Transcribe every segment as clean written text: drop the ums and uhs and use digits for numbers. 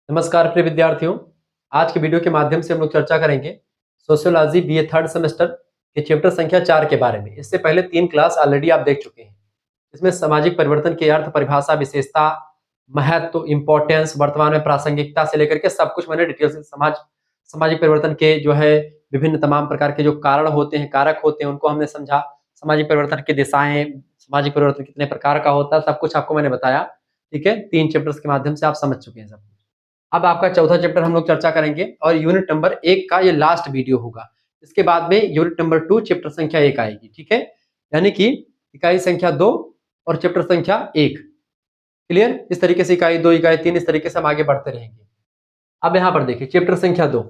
नमस्कार प्रिय विद्यार्थियों। आज के वीडियो के माध्यम से हम लोग चर्चा करेंगे सोशियोलॉजी बीए थर्ड सेमेस्टर के चैप्टर संख्या 4 के बारे में। इससे पहले 3 क्लास ऑलरेडी आप देख चुके हैं। इसमें सामाजिक परिवर्तन के अर्थ, परिभाषा, विशेषता, महत्व, इंपॉर्टेंस, वर्तमान में प्रासंगिकता से लेकर के सब कुछ मैंने डिटेल से सामाजिक परिवर्तन के जो है विभिन्न तमाम प्रकार के जो कारण होते हैं, कारक होते हैं, उनको हमने समझा। सामाजिक परिवर्तन की दिशाएं, सामाजिक परिवर्तन कितने प्रकार का होता है, सब कुछ आपको मैंने बताया। ठीक है, 3 चैप्टर्स के माध्यम से आप समझ चुके हैं सब। अब आपका चौथा चैप्टर हम लोग चर्चा करेंगे और यूनिट नंबर 1 का ये लास्ट वीडियो होगा। इसके बाद में यूनिट नंबर 2 चैप्टर संख्या 1 आएगी। ठीक है, यानी कि इकाई संख्या 2 और चैप्टर संख्या 1। क्लियर? इस तरीके से इकाई 2, इकाई 3, इस तरीके से हम आगे बढ़ते रहेंगे। अब यहां पर देखिए चैप्टर संख्या 2,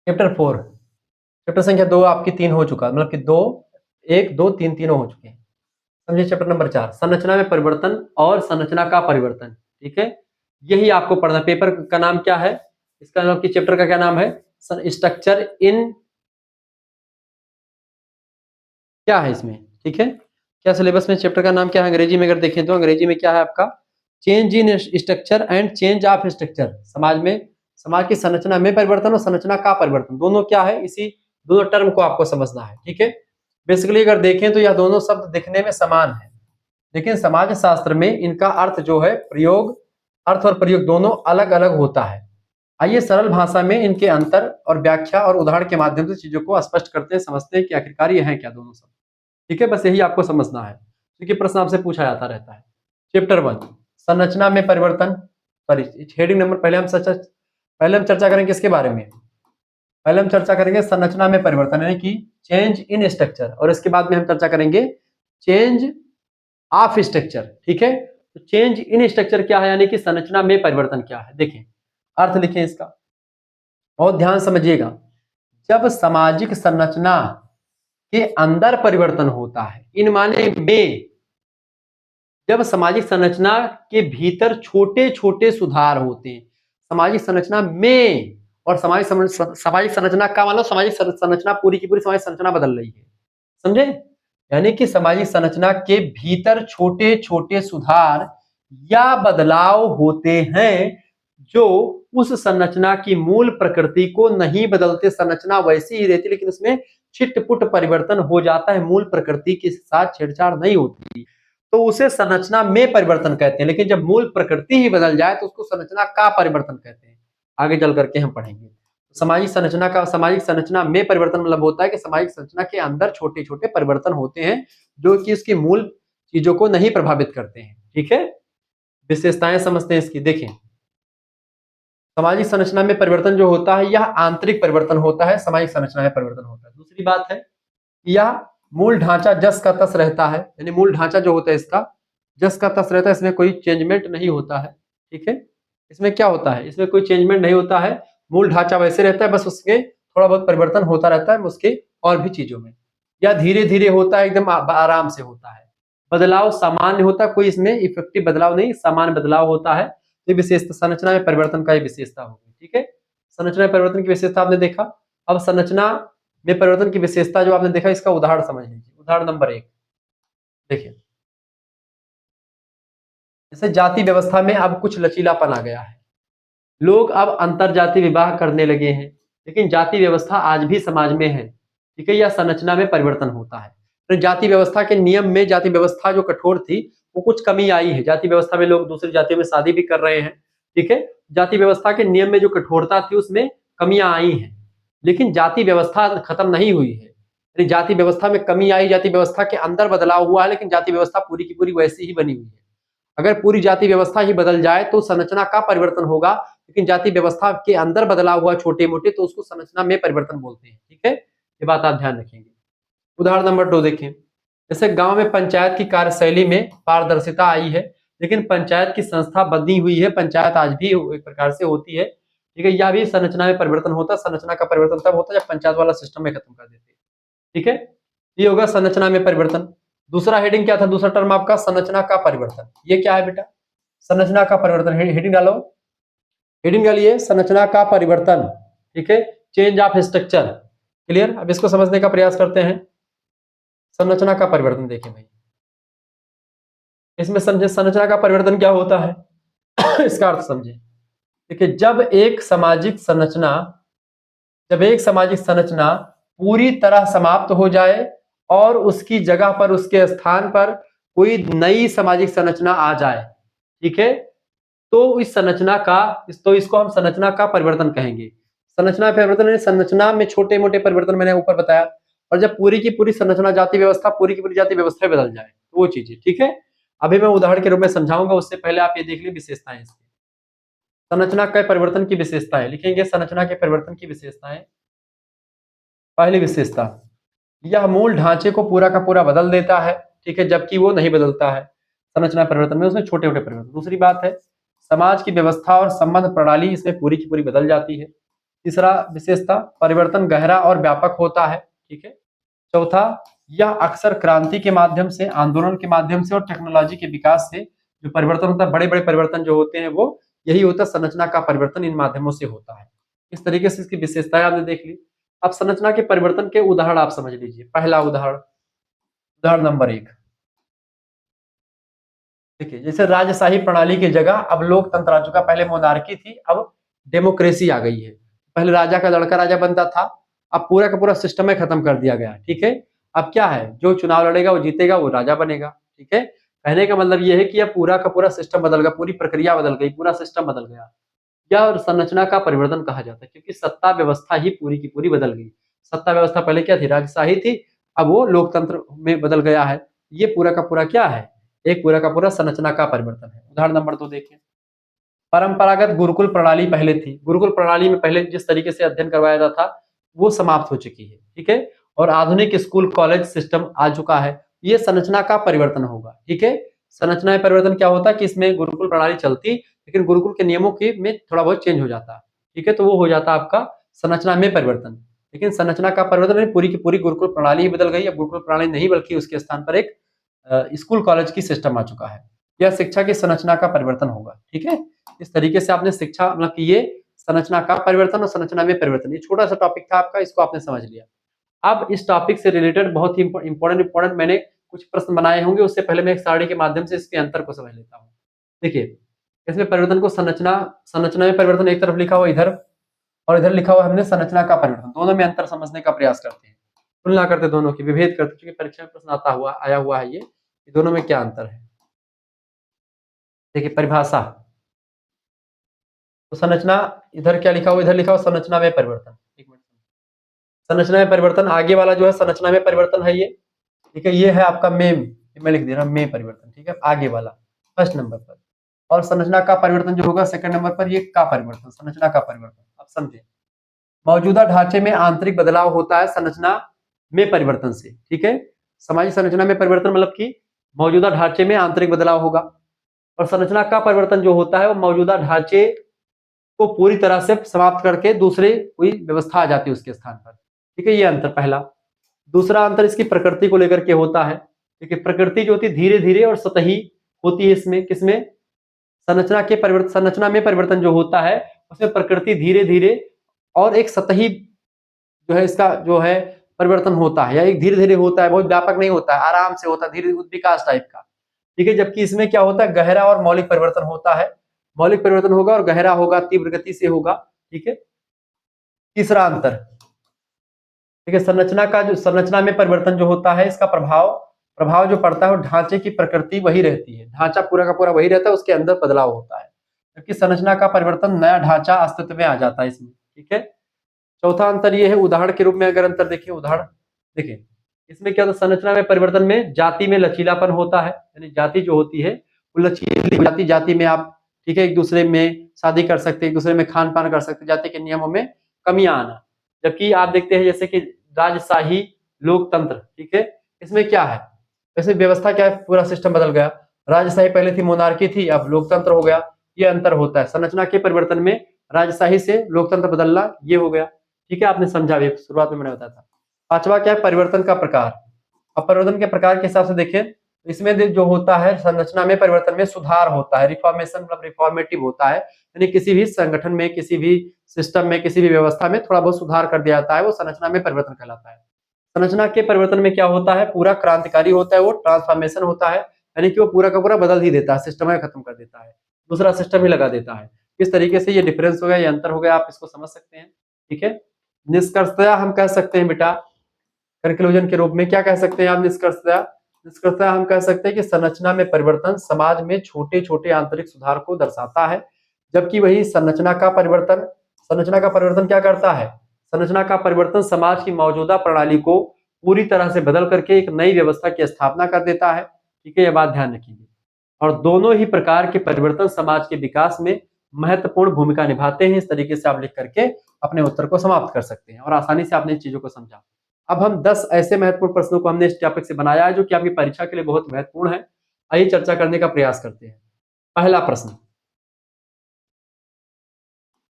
चैप्टर 4, चैप्टर संख्या 2 आपकी 3 हो चुका, मतलब कि 2, 1, 2, 3 तीनों हो चुके हैं। समझिए चैप्टर नंबर 4, संरचना में परिवर्तन और संरचना का परिवर्तन। ठीक है, यही आपको पढ़ना। पेपर का नाम क्या है, इसका नाम की चैप्टर का क्या नाम है? स्ट्रक्चर इन, क्या है इसमें? ठीक है, क्या सिलेबस में चैप्टर का नाम क्या है? अंग्रेजी में अगर देखें तो अंग्रेजी में क्या है आपका? Change in structure and change of structure. समाज में, समाज की संरचना में परिवर्तन और संरचना का परिवर्तन, दोनों क्या है, इसी दोनों टर्म को आपको समझना है। ठीक है, बेसिकली अगर देखें तो यह दोनों शब्द दिखने में समान है, लेकिन समाज शास्त्र में इनका अर्थ जो है, प्रयोग, अर्थ और प्रयोग दोनों अलग अलग होता है। आइए सरल भाषा में इनके अंतर और व्याख्या और उदाहरण के माध्यम से चीजों को स्पष्ट करते हैं, समझते हैं कि आखिरकार ये है क्या दोनों शब्द। ठीक है, बस यही आपको समझना है, क्योंकि प्रश्न आपसे पूछा जाता रहता है। चैप्टर 1, संरचना में परिवर्तन। हेडिंग नंबर पहले हम चर्चा करेंगे किसके बारे में? पहले हम चर्चा करेंगे संरचना में परिवर्तन, यानी कि चेंज इन स्ट्रक्चर, और इसके बाद में हम चर्चा करेंगे चेंज ऑफ स्ट्रक्चर। ठीक है, तो चेंज इन स्ट्रक्चर क्या है, यानी कि संरचना में परिवर्तन क्या है। देखें अर्थ लिखें इसका और ध्यान समझिएगा। जब सामाजिक संरचना के अंदर परिवर्तन होता है, इन माने में, जब सामाजिक संरचना के भीतर छोटे छोटे सुधार होते हैं, सामाजिक संरचना में, और सामाजिक संरचना का मतलब सामाजिक संरचना पूरी की पूरी सामाजिक संरचना बदल रही है, समझे? यानी कि सामाजिक संरचना के भीतर छोटे छोटे सुधार या बदलाव होते हैं जो उस संरचना की मूल प्रकृति को नहीं बदलते। संरचना वैसी ही रहती, लेकिन उसमें छिटपुट परिवर्तन हो जाता है, मूल प्रकृति के साथ छेड़छाड़ नहीं होती, तो उसे संरचना में परिवर्तन कहते हैं। लेकिन जब मूल प्रकृति ही बदल जाए तो उसको संरचना का परिवर्तन कहते हैं। आगे चल करके हम पढ़ेंगे। सामाजिक संरचना में परिवर्तन मतलब होता है कि सामाजिक संरचना के अंदर छोटे छोटे परिवर्तन होते हैं जो कि उसकी मूल चीजों को नहीं प्रभावित करते हैं। ठीक है, विशेषताएं समझते हैं इसकी। देखें, सामाजिक संरचना में परिवर्तन जो होता है यह आंतरिक परिवर्तन होता है, सामाजिक संरचना में परिवर्तन होता है। दूसरी बात है, यह मूल ढांचा जस का तस रहता है, यानी मूल ढांचा जो होता है इसका जस का तस रहता है, इसमें कोई चेंजमेंट नहीं होता है। ठीक है, इसमें क्या होता है, इसमें कोई चेंजमेंट नहीं होता है, मूल ढांचा वैसे रहता है, बस उसके थोड़ा बहुत परिवर्तन होता रहता है उसके और भी चीजों में। या धीरे धीरे होता है, एकदम आराम से होता है। बदलाव सामान्य होता है, कोई इसमें इफेक्टिव बदलाव नहीं, सामान्य बदलाव होता है। ये विशेषता संरचना में परिवर्तन का ये विशेषता होगी। ठीक है, संरचना में परिवर्तन की विशेषता आपने देखा। अब संरचना में परिवर्तन की विशेषता जो आपने देखा, इसका उदाहरण समझ लीजिए। उदाहरण नंबर 1 देखिए, जैसे जाति व्यवस्था में अब कुछ लचीलापन आ गया है, लोग अब अंतर जाति विवाह करने लगे हैं, लेकिन जाति व्यवस्था आज भी समाज में है। ठीक है, यह संरचना में परिवर्तन होता है। तो जाति व्यवस्था के नियम में, जाति व्यवस्था जो कठोर थी वो कुछ कमी आई है। जाति व्यवस्था में लोग दूसरी जातियों में शादी भी कर रहे हैं। ठीक है, जाति व्यवस्था के नियम में जो कठोरता थी उसमें कमियां आई हैं, लेकिन जाति व्यवस्था खत्म नहीं हुई है। यानी जाति व्यवस्था में कमी आई, जाति व्यवस्था के अंदर बदलाव हुआ है, लेकिन जाति व्यवस्था पूरी की पूरी वैसी ही बनी हुई है। अगर पूरी जाति व्यवस्था ही बदल जाए तो संरचना का परिवर्तन होगा, लेकिन जाति व्यवस्था के अंदर बदलाव हुआ छोटे मोटे तो उसको संरचना में परिवर्तन बोलते हैं। ठीक है, ये बात आप ध्यान रखेंगे। उदाहरण नंबर 2 देखें, जैसे गांव में पंचायत की कार्यशैली में पारदर्शिता आई है, लेकिन पंचायत की संस्था बदली हुई है, पंचायत आज भी एक प्रकार से होती है। ठीक है, यह भी संरचना में परिवर्तन होता है। संरचना का परिवर्तन तब होता है जब पंचायत वाला सिस्टम में खत्म कर देते हैं। ठीक है, ये होगा संरचना में परिवर्तन। दूसरा हेडिंग क्या था, दूसरा टर्म आपका संरचना का परिवर्तन। ये क्या है बेटा, संरचना का परिवर्तन। हेडिंग डालो, हेडिंग डालिए संरचना का परिवर्तन। ठीक है, चेंज ऑफ स्ट्रक्चर। क्लियर? अब इसको समझने का प्रयास करते हैं। संरचना का परिवर्तन देखें भाई, इसमें समझे संरचना का परिवर्तन क्या होता है इसका अर्थ समझे। देखिए, जब एक सामाजिक संरचना पूरी तरह समाप्त हो जाए और उसकी जगह पर, उसके स्थान पर कोई नई सामाजिक संरचना आ जाए, ठीक है, तो इसको हम संरचना का परिवर्तन कहेंगे। संरचना परिवर्तन यानी संरचना में छोटे-मोटे परिवर्तन मैंने ऊपर बताया, और जब पूरी की पूरी संरचना जाति व्यवस्था, पूरी की पूरी जाति व्यवस्था बदल जाए, तो वो चीजें, ठीक है। अभी मैं उदाहरण के रूप में समझाऊंगा, उससे पहले आप ये देख लीजिए विशेषताएं इसकी। संरचना के परिवर्तन की विशेषताएं लिखेंगे। संरचना के परिवर्तन की विशेषताएं। पहली विशेषता, यह मूल ढांचे को पूरा का पूरा बदल देता है, ठीक है, जबकि वो नहीं बदलता है संरचना परिवर्तन में, उसमें छोटे छोटे परिवर्तन। दूसरी बात है, समाज की व्यवस्था और संबंध प्रणाली इसमें पूरी की पूरी बदल जाती है। तीसरा विशेषता, परिवर्तन गहरा और व्यापक होता है, ठीक है। चौथा, यह अक्सर क्रांति के माध्यम से, आंदोलन के माध्यम से और टेक्नोलॉजी के विकास से जो परिवर्तन होता है, बड़े बड़े परिवर्तन जो होते हैं, वो यही होता है, संरचना का परिवर्तन इन माध्यमों से होता है। इस तरीके से इसकी विशेषताएं आपने देख ली। अब संरचना के परिवर्तन के उदाहरण आप समझ लीजिए। पहला उदाहरण नंबर 1, देखिए, जैसे राजशाही प्रणाली की जगह अब लोकतंत्र आ चुका। पहले मोनार्की थी, अब डेमोक्रेसी आ गई है। पहले राजा का लड़का राजा बनता था, अब पूरा का पूरा सिस्टम है खत्म कर दिया गया, ठीक है। अब क्या है, जो चुनाव लड़ेगा वो जीतेगा, वो राजा बनेगा, ठीक है। कहने का मतलब ये है कि अब पूरा का पूरा सिस्टम बदल गया, पूरी प्रक्रिया बदल गई, पूरा सिस्टम बदल गया। या संरचना का परिवर्तन कहा जाता है, क्योंकि सत्ता व्यवस्था ही पूरी की पूरी बदल गई। सत्ता व्यवस्था पहले क्या थी, राजशाही थी, अब वो लोकतंत्र में बदल गया है। ये पूरा का पूरा क्या है, एक पूरा का पूरा संरचना का परिवर्तन है। उदाहरण नंबर 2 देखिए। परंपरागत गुरुकुल प्रणाली पहले थी। गुरुकुल प्रणाली में पहले जिस तरीके से अध्ययन करवाया जाता था, वो समाप्त हो चुकी है, ठीक है। और आधुनिक स्कूल कॉलेज सिस्टम आ चुका है। ये संरचना का परिवर्तन होगा, ठीक है। संरचना में परिवर्तन क्या होता है कि इसमें गुरुकुल प्रणाली चलती, लेकिन गुरुकुल के नियमों की में थोड़ा बहुत चेंज हो जाता है, ठीक है। तो वो हो जाता है आपका संरचना में परिवर्तन। लेकिन संरचना का परिवर्तन पूरी की पूरी गुरुकुल प्रणाली ही बदल गई। अब गुरुकुल प्रणाली नहीं, बल्कि उसके स्थान पर एक स्कूल कॉलेज की सिस्टम आ चुका है। यह शिक्षा की संरचना का परिवर्तन होगा, ठीक है। इस तरीके से आपने शिक्षा, मतलब कि ये संरचना का परिवर्तन और संरचना में परिवर्तन, ये छोटा सा टॉपिक था आपका, इसको आपने समझ लिया। अब इस टॉपिक से रिलेटेड बहुत ही इंपॉर्टेंट मैंने कुछ प्रश्न बनाए होंगे, उससे पहले मैं एक सारणी के माध्यम से इसके अंतर को समझ लेता हूँ। देखिए, इसमें परिवर्तन को संरचना में परिवर्तन एक तरफ लिखा हुआ इधर, और इधर लिखा हुआ हमने संरचना का परिवर्तन। दोनों में अंतर समझने का प्रयास करते हैं, तुलना करते दोनों की, विभेद करते, क्योंकि परीक्षा में प्रश्न आया हुआ है ये, कि दोनों में क्या अंतर है। देखिए, परिभाषा, तो संरचना, इधर क्या लिखा हुआ, इधर लिखा हुआ संरचना में परिवर्तन। एक मिनट, संरचना में परिवर्तन, आगे वाला जो है संरचना में परिवर्तन है ये, ठीक है। ये है आपका मेम, मैं लिख दे रहा हूं में परिवर्तन, ठीक है, आगे वाला फर्स्ट नंबर पर। और संरचना का परिवर्तन जो होगा सेकंड नंबर पर, ये का परिवर्तन, संरचना का परिवर्तन। अब समझे, मौजूदा ढांचे में आंतरिक बदलाव होता है संरचना में परिवर्तन से, ठीक है। सामाजिक संरचना में परिवर्तन मतलब कि मौजूदा ढांचे में आंतरिक बदलाव होगा, और संरचना का परिवर्तन जो होता है वो मौजूदा ढांचे को पूरी तरह से समाप्त करके दूसरे कोई व्यवस्था आ जाती है उसके स्थान पर, ठीक है। ये अंतर पहला। दूसरा अंतर इसकी प्रकृति को लेकर के होता है, क्योंकि प्रकृति जो होती है धीरे धीरे और सतही होती है। इसमें किसमें, संरचना में परिवर्तन जो होता है उसमें प्रकृति धीरे धीरे और एक सतही जो है इसका जो है परिवर्तन होता है, या एक धीरे धीरे होता है, बहुत व्यापक नहीं होता है, आराम से होता है, धीरे विकास टाइप का, ठीक है। जबकि इसमें क्या होता है, गहरा और मौलिक परिवर्तन होता है। मौलिक परिवर्तन होगा और गहरा होगा, तीव्र गति से होगा, ठीक है। तीसरा अंतर, ठीक है, संरचना में परिवर्तन जो होता है, इसका प्रभाव जो पड़ता है वो ढांचे की प्रकृति वही रहती है, ढांचा पूरा का पूरा वही रहता है, उसके अंदर बदलाव होता है। जबकि संरचना का परिवर्तन, नया ढांचा अस्तित्व में आ जाता है इसमें, ठीक है। चौथा अंतर ये है, उदाहरण के रूप में अगर अंतर देखिए, उदाहरण देखिए, इसमें क्या होता है, संरचना में परिवर्तन में जाति में लचीलापन होता है, यानी जाति जो होती है वो लचीली हो जाती, जाति में आप, ठीक है, एक दूसरे में शादी कर सकते, एक दूसरे में खान पान कर सकते, जाति के नियमों में कमियां आना। जबकि आप देखते हैं जैसे कि राजशाही लोकतंत्र, ठीक है, इसमें क्या है, इसमें व्यवस्था क्या है, पूरा सिस्टम बदल गया। राजशाही पहले थी, मोनार्की थी, अब लोकतंत्र हो गया, ये अंतर होता है। संरचना के परिवर्तन में राजशाही से लोकतंत्र बदलना, ये हो गया, ठीक है। आपने समझा भी, शुरुआत में मैंने बताया था। पांचवा क्या है, परिवर्तन का प्रकार। अब परिवर्तन के प्रकार के हिसाब से देखें, इसमें जो होता है संरचना में परिवर्तन में सुधार होता है, रिफॉर्मेशन मतलब रिफॉर्मेटिव होता है, यानी किसी भी संगठन में, किसी भी सिस्टम में, किसी भी व्यवस्था में थोड़ा बहुत सुधार कर दिया जाता है, वो संरचना में परिवर्तन कहलाता है। संरचना के परिवर्तन में क्या होता है, पूरा क्रांतिकारी होता है, वो ट्रांसफॉर्मेशन होता है, यानी कि वो पूरा का पूरा बदल ही देता है, सिस्टम खत्म कर देता है, दूसरा सिस्टम ही लगा देता है। किस तरीके से ये डिफरेंस हो गया, ये अंतर हो गया, आप इसको समझ सकते हैं। ठीक है, निष्कर्षतया हम कह सकते हैं बेटा, कंक्लूजन के रूप में क्या कह सकते हैं आप निष्कर्षतया हम कह सकते हैं कि संरचना में परिवर्तन समाज में छोटे छोटे आंतरिक सुधार को दर्शाता है, जबकि वही संरचना का परिवर्तन क्या करता है, संरचना का परिवर्तन समाज की मौजूदा प्रणाली को पूरी तरह से बदल करके एक नई व्यवस्था की स्थापना कर देता है। ठीक है, यह बात ध्यान रखिए। और दोनों ही प्रकार के परिवर्तन समाज के विकास में महत्वपूर्ण भूमिका निभाते हैं। इस तरीके से आप लिख करके अपने उत्तर को समाप्त कर सकते हैं और आसानी से आपने चीजों को समझा। अब हम 10 ऐसे महत्वपूर्ण प्रश्नों को हमने इस टॉपिक से बनाया है जो कि आपकी परीक्षा के लिए बहुत महत्वपूर्ण है। आइए चर्चा करने का प्रयास करते हैं। पहला प्रश्न,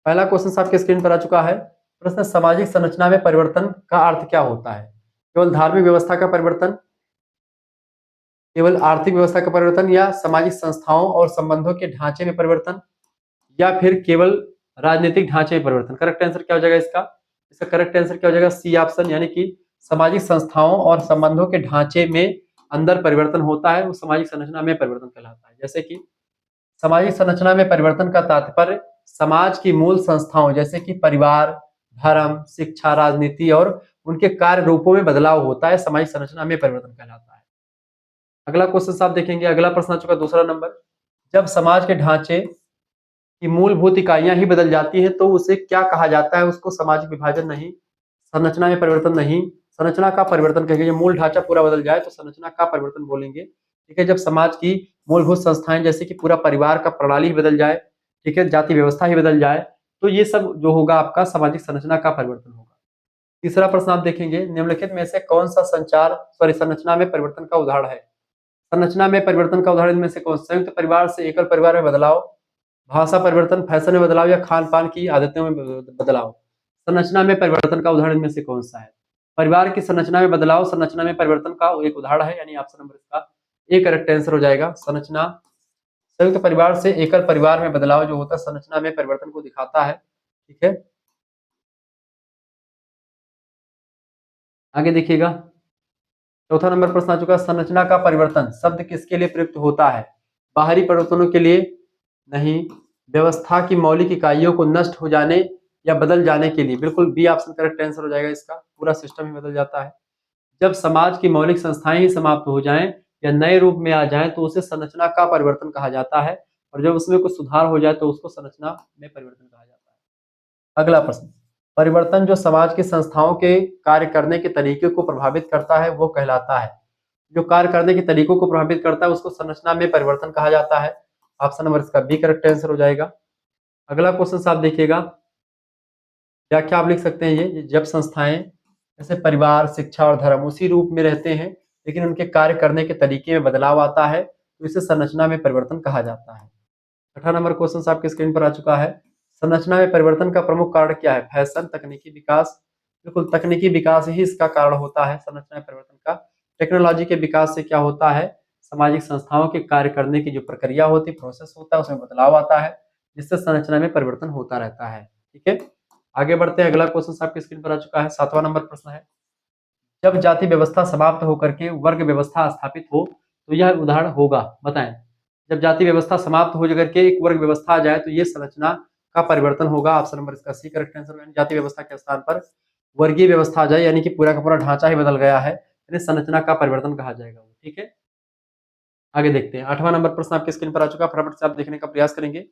पहला क्वेश्चन आपके स्क्रीन पर आ चुका है। प्रश्न, सामाजिक संरचना में परिवर्तन का अर्थ क्या होता है? केवल धार्मिक व्यवस्था का परिवर्तन, केवल आर्थिक व्यवस्था का परिवर्तन, या सामाजिक संस्थाओं और संबंधों के ढांचे में परिवर्तन, या फिर केवल राजनीतिक ढांचे में परिवर्तन? करेक्ट आंसर क्या हो जाएगा इसका करेक्ट आंसर क्या हो जाएगा? सी ऑप्शन, यानी कि सामाजिक संस्थाओं और संबंधों के ढांचे में अंदर परिवर्तन होता है वो सामाजिक संरचना में परिवर्तन कहलाता है। जैसे कि सामाजिक संरचना में परिवर्तन का तात्पर्य समाज की मूल संस्थाओं जैसे कि परिवार, धर्म, शिक्षा, राजनीति और उनके कार्य रूपों में बदलाव होता है, सामाजिक संरचना में परिवर्तन कहलाता है। अगला क्वेश्चन आप देखेंगे, अगला प्रश्न आ चुका दूसरा नंबर, जब समाज के ढांचे की मूलभूत इकाइयां ही बदल जाती हैं तो उसे क्या कहा जाता है? उसको सामाजिक विभाजन नहीं, संरचना में परिवर्तन नहीं, संरचना का परिवर्तन कहेंगे। जब मूल ढांचा पूरा बदल जाए तो संरचना का परिवर्तन बोलेंगे। ठीक है, जब समाज की मूलभूत संस्थाएं जैसे कि पूरा परिवार का प्रणाली ही बदल जाए, ठीक है, जाति व्यवस्था ही बदल जाए, तो ये सब जो होगा आपका सामाजिक संरचना का परिवर्तन होगा। तीसरा प्रश्न आप देखेंगे, निम्नलिखित में से कौन सा संरचना में परिवर्तन का उदाहरण है? संरचना में परिवर्तन का उदाहरण में से कौन? संयुक्त परिवार से एकल परिवार में बदलाव, भाषा परिवर्तन, फैशन में बदलाव, या खान पान की आदतों में बदलाव? संरचना में परिवर्तन का उदाहरण में से कौन सा है? परिवार की संरचना में बदलाव संरचना में परिवर्तन का एक उदाहरण है, यानी ऑप्शन नंबर इसका ए करेक्ट आंसर हो जाएगा। संरचना, संयुक्त परिवार से एकल परिवार में बदलाव जो होता है संरचना में परिवर्तन को दिखाता है। ठीक है, आगे देखिएगा, चौथा नंबर प्रश्न आ चुका, संरचना का परिवर्तन शब्द किसके लिए प्रयुक्त होता है? बाहरी परिवर्तनों के लिए नहीं, व्यवस्था की मौलिक इकाइयों को नष्ट हो जाने या बदल जाने के लिए। बिल्कुल बी ऑप्शन करेक्ट आंसर हो जाएगा इसका, पूरा सिस्टम ही बदल जाता है। जब समाज की मौलिक संस्थाएं ही समाप्त हो जाएं या नए रूप में आ जाएं तो उसे संरचना का परिवर्तन कहा जाता है, और जब उसमें कुछ सुधार हो जाए तो उसको संरचना में परिवर्तन कहा जाता है। अगला प्रश्न, परिवर्तन जो समाज की संस्थाओं के कार्य करने के तरीके को प्रभावित करता है वो कहलाता है। जो कार्य करने के तरीकों को प्रभावित करता है उसको संरचना में परिवर्तन कहा जाता है। ऑप्शन नंबर इसका बी करेक्ट आंसर हो जाएगा। अगला क्वेश्चन आप देखिएगा, व्याख्या आप लिख सकते हैं ये, जब संस्थाएं जैसे परिवार, शिक्षा और धर्म उसी रूप में रहते हैं लेकिन उनके कार्य करने के तरीके में बदलाव आता है तो इसे संरचना में परिवर्तन कहा जाता है। 6वां नंबर क्वेश्चन आपके स्क्रीन पर आ चुका है, संरचना में परिवर्तन का प्रमुख कारण क्या है? फैशन, तकनीकी विकास? बिल्कुल तकनीकी विकास ही इसका कारण होता है संरचना में परिवर्तन का। टेक्नोलॉजी के विकास से क्या होता है? सामाजिक संस्थाओं के कार्य करने की जो प्रक्रिया होती है, प्रोसेस होता है, उसमें बदलाव आता है जिससे संरचना में परिवर्तन होता रहता है। ठीक है, आगे बढ़ते हैं। अगला क्वेश्चन आपकी स्क्रीन पर आ चुका है, 7वां नंबर प्रश्न है, जब जाति व्यवस्था समाप्त होकर के वर्ग व्यवस्था स्थापित हो तो यह उदाहरण होगा, बताएं। जब जाति व्यवस्था समाप्त हो करके एक वर्ग व्यवस्था आ जाए तो ये संरचना का परिवर्तन होगा। ऑप्शन नंबर इसका सी करेक्ट आंसर, यानी जाति व्यवस्था के स्थान पर वर्गीय व्यवस्था आ जाए, यानी कि पूरा का पूरा ढांचा ही बदल गया है, यानी संरचना का परिवर्तन कहा जाएगा। ठीक है, आगे देखते हैं। 8वां नंबर प्रश्न आपके स्क्रीन पर आ चुका है, फटाफट से आप देखने का प्रयास करेंगे।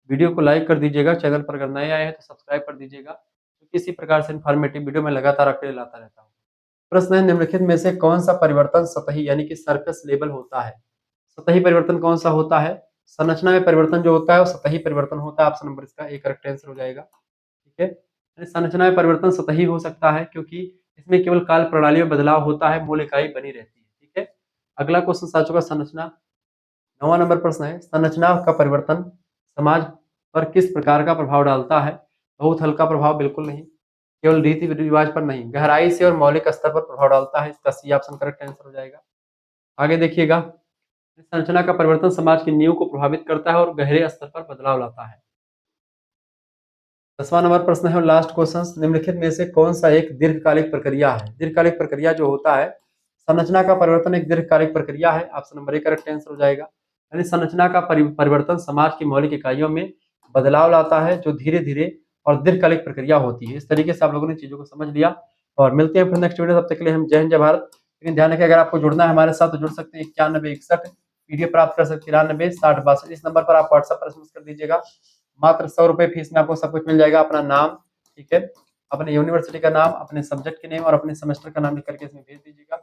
वीडियो को लाइक कर दीजिएगा, चैनल पर अगर नए आए हैं तो सब्सक्राइब कर दीजिएगा, क्योंकि इसी प्रकार से इन्फॉर्मेटिव वीडियो मैं लगातार आपके लिए लाता रहता हूँ। प्रश्न है, निम्नलिखित में से कौन सा परिवर्तन सतही यानी कि सरफेस लेवल होता है? सतही परिवर्तन कौन सा होता है? संरचना में परिवर्तन जो होता है वो सतही परिवर्तन होता है। ऑप्शन नंबर इसका ए करेक्ट आंसर हो जाएगा। ठीक है, संरचना में परिवर्तन सतही हो सकता है क्योंकि इसमें केवल काल प्रणाली में बदलाव होता है, मूल इकाई बनी रहती है। ठीक है, अगला क्वेश्चन आ चुका संरचना, 9वां नंबर प्रश्न है, संरचना का परिवर्तन समाज पर किस प्रकार का प्रभाव डालता है? बहुत हल्का प्रभाव, बिल्कुल नहीं, केवल रीति रिवाज पर नहीं, गहराई से और मौलिक स्तर पर प्रभाव डालता है। इसका सी ऑप्शन करेक्ट आंसर हो जाएगा। आगे देखिएगा, संरचना का परिवर्तन समाज की नींव को प्रभावित करता है और गहरे स्तर पर बदलाव लाता है। 10वां नंबर प्रश्न है और लास्ट क्वेश्चन, निम्नलिखित में से कौन सा एक दीर्घकालिक प्रक्रिया है? दीर्घकालिक प्रक्रिया जो होता है, संरचना का परिवर्तन एक दीर्घकालिक प्रक्रिया है। Option number A correct answer हो जाएगा, यानी संरचना का परिवर्तन समाज की मौलिक इकाइयों में बदलाव लाता है, जो धीरे-धीरे और दीर्घकालिक प्रक्रिया होती है। इस तरीके से आप लोगों ने चीज़ों को समझ लिया और मिलते हैं फिर नेक्स्ट वीडियो, तब तक के लिए हम जय हिंद, जय भारत। लेकिन ध्यान रखिए, अगर आपको जुड़ना है हमारे साथ तो जुड़ सकते हैं 9161 पीडीएफ प्राप्त कर सकते हैं 93 60 62। इस नंबर पर आप व्हाट्सएप पर एसएमएस कर दीजिएगा। मात्र 100 रुपए फीस में आपको सब कुछ मिल जाएगा। अपना नाम, ठीक है, अपने यूनिवर्सिटी का नाम, अपने सब्जेक्ट के नेम और अपने सेमेस्टर का नाम लिख करके इसमें भेज दीजिएगा।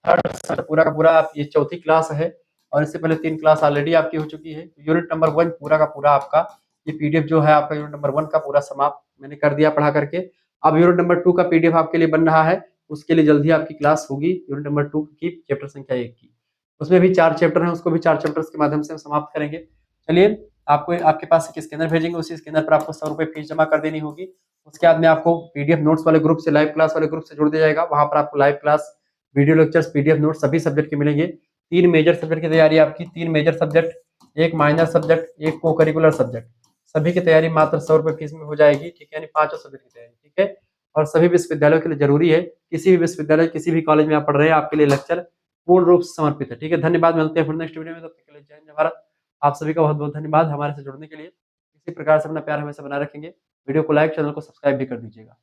थर्ड सेमेस्टर पूरा का पूरा, आप ये चौथी क्लास है और इससे पहले 3 क्लास ऑलरेडी आपकी हो चुकी है। यूनिट नंबर 1 पूरा का पूरा आपका ये पीडीएफ जो है आपका यूनिट नंबर 1 का पूरा समाप्त मैंने कर दिया पढ़ा करके। अब यूनिट नंबर 2 का पीडीएफ आपके लिए बन रहा है, उसके लिए जल्दी आपकी क्लास होगी यूनिट नंबर 2 की चैप्टर संख्या 1 की। उसमें भी 4 चैप्टर हैं, उसको भी 4 चैप्टर्स के माध्यम से हम समाप्त करेंगे। चलिए, आपको आपके पास एक स्कैनर भेजेंगे, उसी स्कैनर पर आपको 100 रुपए फीस जमा कर देनी होगी। उसके बाद में आपको पीडीएफ नोट्स वाले ग्रुप से, लाइव क्लास वाले ग्रुप से जोड़ दिया जाएगा। वहां पर आपको live class, video lectures, PDF notes सभी सब्जेक्ट के मिलेंगे। 3 मेजर सब्जेक्ट की तैयारी आपकी, 3 मेजर सब्जेक्ट, 1 माइनर सब्जेक्ट, 1 को करिकुलर सब्जेक्ट, सभी की तैयारी मात्र 100 रुपए फीस में हो जाएगी, ठीक है, यानी 5 सब्जेक्ट की तैयारी, ठीक है। और सभी विश्वविद्यालयों के लिए जरूरी है, किसी भी विश्वविद्यालय, किसी भी कॉलेज में आप पढ़ रहे हैं, आपके लिए लेक्चर पूर्ण रूप से समर्पित है, ठीक है। धन्यवाद, मिलते हैं फिर नेक्स्ट वीडियो में, तब तक के लिए जय हिंद, जय भारत। आप सभी का बहुत बहुत धन्यवाद हमारे से जुड़ने के लिए। इसी प्रकार से अपना प्यार हमेशा बनाए रखेंगे। वीडियो को लाइक, चैनल को सब्सक्राइब भी कर दीजिएगा।